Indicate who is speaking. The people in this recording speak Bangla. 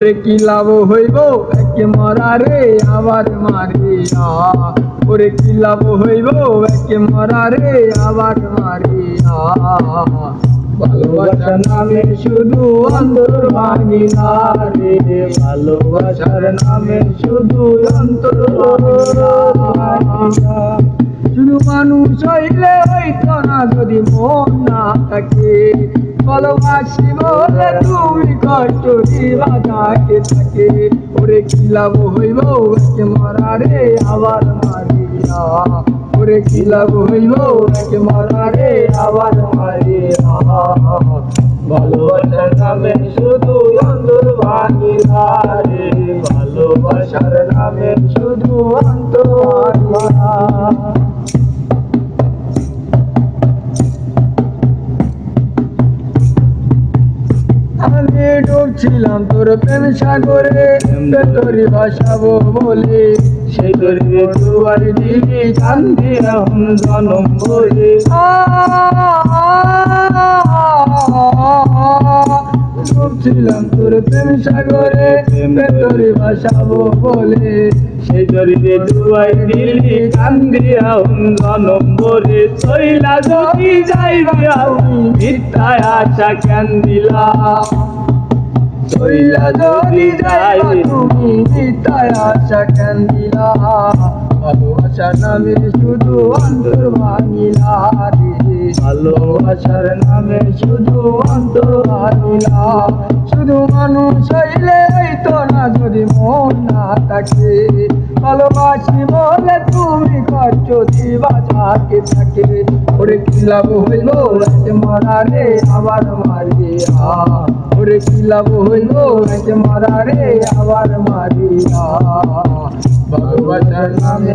Speaker 1: কি লাভ হইব একে মরা রে আবার মারিয়া, ওরে কি লাভ হইব একে মরা রে আবার মারিয়া। ভালোবাসার নামে শুধু অন্তর ভাঙিলা রে, ভালোবাসার নামে শুধু অন্তর ভাঙিলা। শুধু মানুষ হইলে হইতো না যদি মন না থাকে, ভালোবাসি বলে তুমি কষ্ট দিবা তাকে থাকে। ওরে কি লাভ হইব একে মরা রে আবার মারিয়া, ওরে কি লাভ হইব একে মরা রে আবার মারিয়া। ভালোবাসার নামে শুধু অন্তর ভাঙিলা রে, ভালোবাসার নামে শুধু অন্তর ভাঙিলা। আমি ডুবছিলাম তোর প্রেম সাগরে, তোরই ভাসাবো বলে, সেই তোরে দুয়ার দিবি কান্দি এখন জনম বলে। ডুবছিলাম তোর প্রেম সাগরে, তোরই ভাসাবো বলে, সেই তোরে দুয়ার দিবি কান্দি এখন জনম বলে। চইলা যদি যাইবি আমি মিথ্যায় আশা কেন দিলা, চইলা যদি যাইবি তুমি মিথ্যায় আশা কেন দিলা। ভালোবাসার নামে শুধু অন্তর ভাঙিলা রে, ভালোবাসার নামে শুধু অন্তর ভাঙিলা। শুধু মানুষ হইলে হইতো না যদি মন না থাকে, ভালোবাসি বলে তুমি কষ্ট দিবা তাকে থাকে। ওরে কি লাভ হইল একে মরা রে আবার মারিয়া, ওরে কি লাভ হইল একে মরা রে আবার মারিয়া। ভালোবাসার নামে